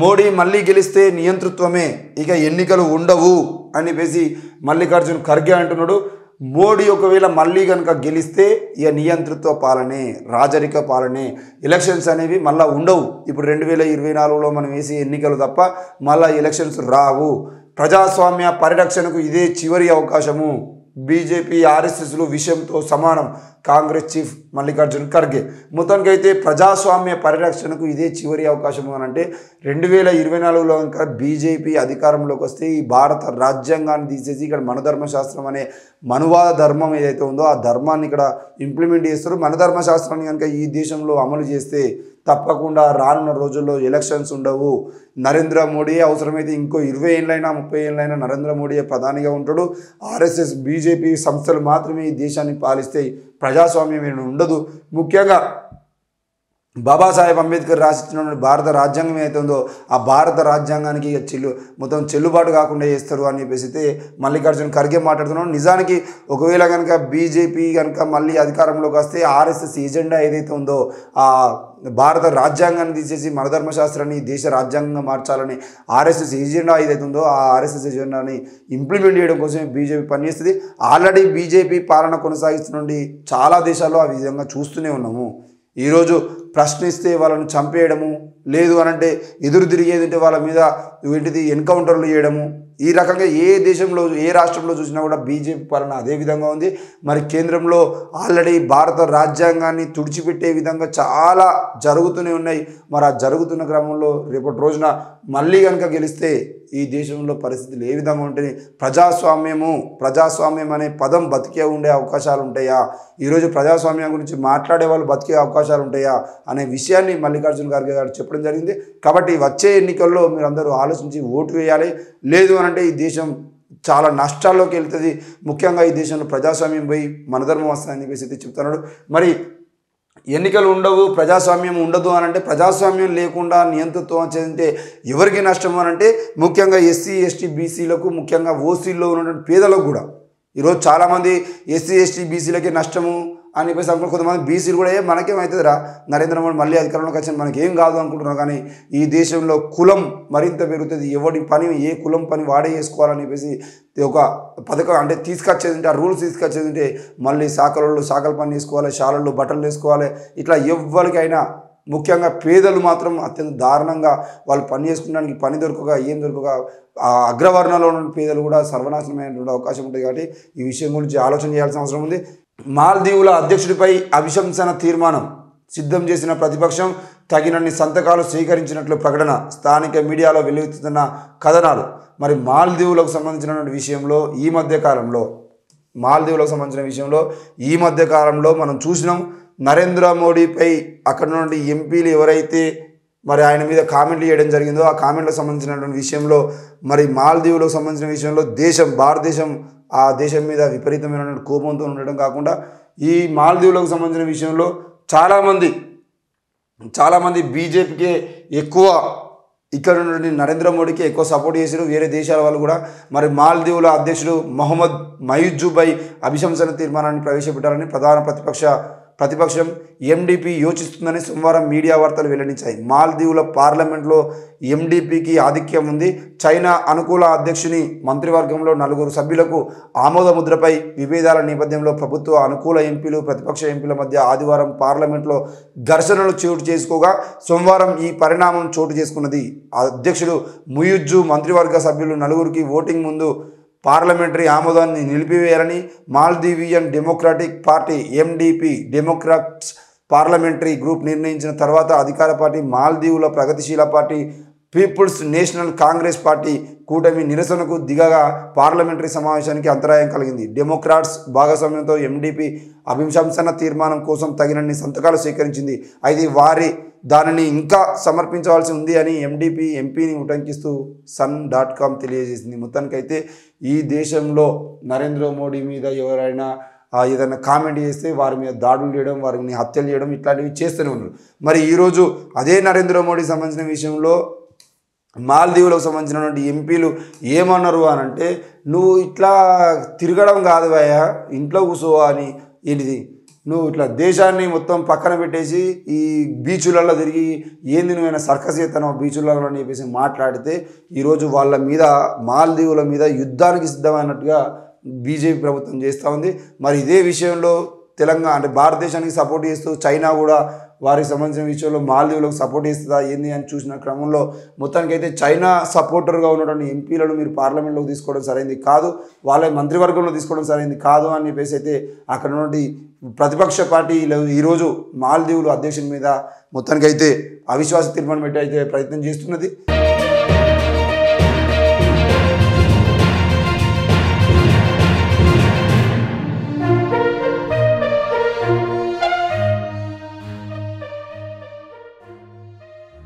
మోడీ మళ్ళీ గెలిస్తే నియంతృత్వమే, ఇక ఎన్నికలు ఉండవు అని చెప్పేసి మల్లికార్జున్ ఖర్గే అంటున్నాడు. మోడీ ఒకవేళ మళ్ళీ కనుక గెలిస్తే ఇక నియంతృత్వ పాలనే, రాజరిక పాలనే, ఎలక్షన్స్ అనేవి మళ్ళీ ఉండవు. ఇప్పుడు 2024లో మనం వేసే ఎన్నికలు తప్ప మళ్ళీ ఎలక్షన్స్ రావు. ప్రజాస్వామ్య పరిరక్షణకు ఇదే చివరి అవకాశము. బీజేపీ ఆర్ఎస్ఎస్లు విషయంతో సమానం. కాంగ్రెస్ చీఫ్ మల్లికార్జున్ ఖర్గే. మొత్తానికైతే ప్రజాస్వామ్య పరిరక్షణకు ఇదే చివరి అవకాశము అని అంటే 2024లో ఇంకా బీజేపీ అధికారంలోకి వస్తే ఈ భారత రాజ్యాంగాన్ని తీసేసి ఇక్కడ మనధర్మశాస్త్రం అనే మనువాద ధర్మం ఏదైతే ఉందో ఆ ధర్మాన్ని ఇక్కడ ఇంప్లిమెంట్ చేస్తారు. మనధర్మశాస్త్రాన్ని కనుక ఈ దేశంలో అమలు చేస్తే తప్పకుండా రానున్న రోజుల్లో ఎలక్షన్స్ ఉండవు. నరేంద్ర మోడీ అవసరమైతే ఇంకో 20 ఏళ్ళైనా 30 ఏళ్ళైనా నరేంద్ర మోడీ ప్రధానిగా ఉంటాడు. ఆర్ఎస్ఎస్ బీజేపీ సంస్థలు మాత్రమే ఈ దేశాన్ని పాలిస్తాయి. ప్రజాస్వామ్యం ఉండదు. ముఖ్యంగా బాబాసాహెబ్ అంబేద్కర్ రాసిచ్చిన భారత రాజ్యాంగం ఏదైతే ఉందో ఆ భారత రాజ్యాంగానికి మొత్తం చెల్లుబాటు కాకుండా చేస్తారు అని చెప్పేసి అయితే మల్లికార్జున్ ఖర్గే మాట్లాడుతున్నాడు. నిజానికి ఒకవేళ కనుక బీజేపీ కనుక మళ్ళీ అధికారంలోకి వస్తే ఆర్ఎస్ఎస్ ఎజెండా ఏదైతే ఉందో ఆ భారత రాజ్యాంగాన్ని తీసేసి మనధర్మశాస్త్రాన్ని దేశ రాజ్యాంగంగా మార్చాలని ఆర్ఎస్ఎస్ ఎజెండా ఏదైతే ఉందో ఆ ఆర్ఎస్ఎస్ ఎజెండాని ఇంప్లిమెంట్ చేయడం కోసమే బీజేపీ పనిచేస్తుంది. ఆల్రెడీ బీజేపీ పాలన కొనసాగిస్తున్నది చాలా దేశాల్లో ఆ విధంగా చూస్తూనే ఉన్నాము. ఈరోజు ప్రశ్నిస్తే వాళ్ళని చంపేయడము, లేదు అనంటే ఎదురు తిరిగేదంటే వాళ్ళ మీద ఏంటిది ఎన్కౌంటర్లు చేయడము, ఈ రకంగా ఏ దేశంలో ఏ రాష్ట్రంలో చూసినా కూడా బీజేపీ పాలన అదే విధంగా ఉంది. మరి కేంద్రంలో ఆల్రెడీ భారత రాజ్యాంగాన్ని తుడిచిపెట్టే విధంగా చాలా జరుగుతూనే ఉన్నాయి. మరి ఆ జరుగుతున్న క్రమంలో రేపటి రోజున మళ్ళీ కనుక గెలిస్తే ఈ దేశంలో పరిస్థితులు ఏ విధంగా ఉంటాయి? ప్రజాస్వామ్యం అనే పదం బతికే ఉండే అవకాశాలు ఉంటాయా? ఈరోజు ప్రజాస్వామ్యం గురించి మాట్లాడే వాళ్ళు బతికే అవకాశాలు ఉంటాయా అనే విషయాన్ని మల్లికార్జున్ ఖర్గే గారు చెప్పడం జరిగింది. కాబట్టి వచ్చే ఎన్నికల్లో మీరందరూ ఆలోచించి ఓటు వేయాలి. లేదు అనంటే ఈ దేశం చాలా నష్టాల్లోకి వెళ్తుంది. ముఖ్యంగా ఈ దేశంలో ప్రజాస్వామ్యం పోయి మనధర్మం వస్తుందని చెప్పేసి చెప్తున్నాడు. మరి ఎన్నికలు ఉండవు, ప్రజాస్వామ్యం ఉండదు అని అంటే ప్రజాస్వామ్యం లేకుండా నియంతృత్వం చేస్తే ఎవరికి నష్టం అని అంటే ముఖ్యంగా ఎస్సీ ఎస్టీ బీసీలకు, ముఖ్యంగా ఓసీల్లో ఉన్నటువంటి పేదలకు కూడా. ఈరోజు చాలామంది ఎస్సీ ఎస్టీ బీసీలకే నష్టము అని చెప్పేసి అనుకుంటున్నారు. కొంతమంది బీసీలు కూడా ఏమవుతుందిరా నరేంద్ర మోడీ మళ్ళీ అధికారంలోకి వచ్చిన మనకి ఏం కాదు అనుకుంటున్నారు. కానీ ఈ దేశంలో కులం మరింత పెరుగుతుంది. ఎవడి పని ఏ కులం పని వాడే చేసుకోవాలని చెప్పేసి ఒక పథకం అంటే తీసుకొచ్చేది, ఆ రూల్స్ తీసుకొచ్చేది మళ్ళీ సాకల పని చేసుకోవాలి, శాలల్లో బట్టలు వేసుకోవాలి. ఇట్లా ఎవరికైనా ముఖ్యంగా పేదలు మాత్రం అత్యంత దారుణంగా వాళ్ళు పని చేసుకోవడానికి పని దొరకక ఆ అగ్రవర్ణంలో ఉన్న పేదలు కూడా సర్వనాశనమైనటువంటి అవకాశం ఉంటుంది. కాబట్టి ఈ విషయం గురించి ఆలోచన చేయాల్సిన అవసరం ఉంది. మాల్దీవుల అధ్యక్షుడిపై అభిశంసన తీర్మానం సిద్ధం చేసిన ప్రతిపక్షం తగినన్ని సంతకాలు స్వీకరించినట్లు ప్రకటన. స్థానిక మీడియాలో వెలువెత్తుతున్న కథనాలు. మరి మాల్దీవులకు సంబంధించిన విషయంలో ఈ మధ్య కాలంలో మనం చూసినాం. నరేంద్ర మోడీపై అక్కడ నుండి ఎంపీలు ఎవరైతే మరి ఆయన మీద కామెంట్లు చేయడం జరిగిందో ఆ కామెంట్లకు సంబంధించినటువంటి విషయంలో మరి మాల్దీవులకు సంబంధించిన విషయంలో భారతదేశం ఆ దేశం మీద విపరీతమైన కోపంతో ఉండడం కాకుండా ఈ మాల్దీవులకు సంబంధించిన విషయంలో చాలామంది బీజేపీకే ఎక్కువ ఇక్కడ నుండి నరేంద్ర మోడీకి ఎక్కువ సపోర్ట్ చేశారు. వేరే దేశాల వాళ్ళు కూడా మరి మాల్దీవుల అధ్యక్షుడు మొహమ్మద్ మయూజుబై అభిశంసన తీర్మానాన్ని ప్రవేశపెట్టాలని ప్రధాన ప్రతిపక్షం ఎండిపి యోచిస్తుందని సోమవారం మీడియా వార్తలు వెల్లడించాయి. మాల్దీవుల పార్లమెంట్లో ఎండిపికి ఆధిక్యం ఉంది. చైనా అనుకూల అధ్యక్షుని మంత్రివర్గంలో 4 సభ్యులకు ఆమోద ముద్రపై విభేదాల నేపథ్యంలో ప్రభుత్వ అనుకూల ఎంపీలు, ప్రతిపక్ష ఎంపీల మధ్య ఆదివారం పార్లమెంట్లో ఘర్షణలు చోటు చేసుకోగా సోమవారం ఈ పరిణామం చోటు చేసుకున్నది. అధ్యక్షుడు ముయుజ్జు మంత్రివర్గ సభ్యులు 4కి ఓటింగ్ ముందు పార్లమెంటరీ ఆమోదాన్ని నిలిపివేయాలని Maldivian Democratic Party MDP Democrats parliamentary group నిర్ణయించిన తర్వాత అధికార పార్టీ మాల్దీవుల ప్రగతిశీల party People's National Congress Party కూటమి నిరసనకు దిగగా పార్లమెంటరీ సమావేశానికి అంతరాయం కలిగింది. డెమోక్రాట్స్ భాగస్వామ్యంతో ఎండిపి అభిశంసన తీర్మానం కోసం తగినన్ని సంతకాలు సేకరించింది. అయితే దానిని ఇంకా సమర్పించవలసి ఉంది అని ఎండిపి ఎంపీని ఉటంకిస్తూ sun.com తెలియజేసింది. మొత్తానికైతే ఈ దేశంలో నరేంద్ర మోడీ మీద ఎవరైనా ఏదైనా కామెంట్ చేస్తే వారి మీద దాడులు చేయడం, వారిని హత్యలు చేయడం ఇట్లాంటివి చేస్తూనే ఉన్నారు. మరి ఈరోజు అదే నరేంద్ర మోడీ సంబంధించిన విషయంలో మాల్దీవులకు సంబంధించినటువంటి ఎంపీలు ఏమన్నారు అని అంటే, నువ్వు ఇట్లా తిరగడం కాదు భయ్యా, ఇంట్లో కూర్చోవా అని. ఏంటిది నువ్వు ఇట్లా దేశాన్ని మొత్తం పక్కన పెట్టేసి ఈ బీచులలో తిరిగి ఏంది నువ్వైనా సర్కస్ చేస్తానో బీచులలో అని చెప్పేసి మాట్లాడితే ఈరోజు వాళ్ళ మీద మాల్దీవుల మీద యుద్ధానికి సిద్ధమైనట్టుగా బీజేపీ ప్రభుత్వం చేస్తూ ఉంది. మరి ఇదే విషయంలో తెలంగాణ అంటే భారతదేశానికి సపోర్ట్ చేస్తూ చైనా కూడా వారికి సంబంధించిన విషయంలో మాల్దీవులకు సపోర్ట్ చేస్తుందా ఏంది అని చూసిన క్రమంలో మొత్తానికైతే చైనా సపోర్టర్గా ఉన్నటువంటి ఎంపీలను మీరు పార్లమెంట్లోకి తీసుకోవడం సరైనది కాదు, వాళ్ళ మంత్రివర్గంలో తీసుకోవడం సరైనది కాదు అని చెప్పేసి అయితే అక్కడ ఉన్నటువంటి ప్రతిపక్ష పార్టీ ఈరోజు మాల్దీవులు అధ్యక్షుని మీద మొత్తానికైతే అవిశ్వాస తీర్మానం పెట్టి అయితే ప్రయత్నం చేస్తున్నది.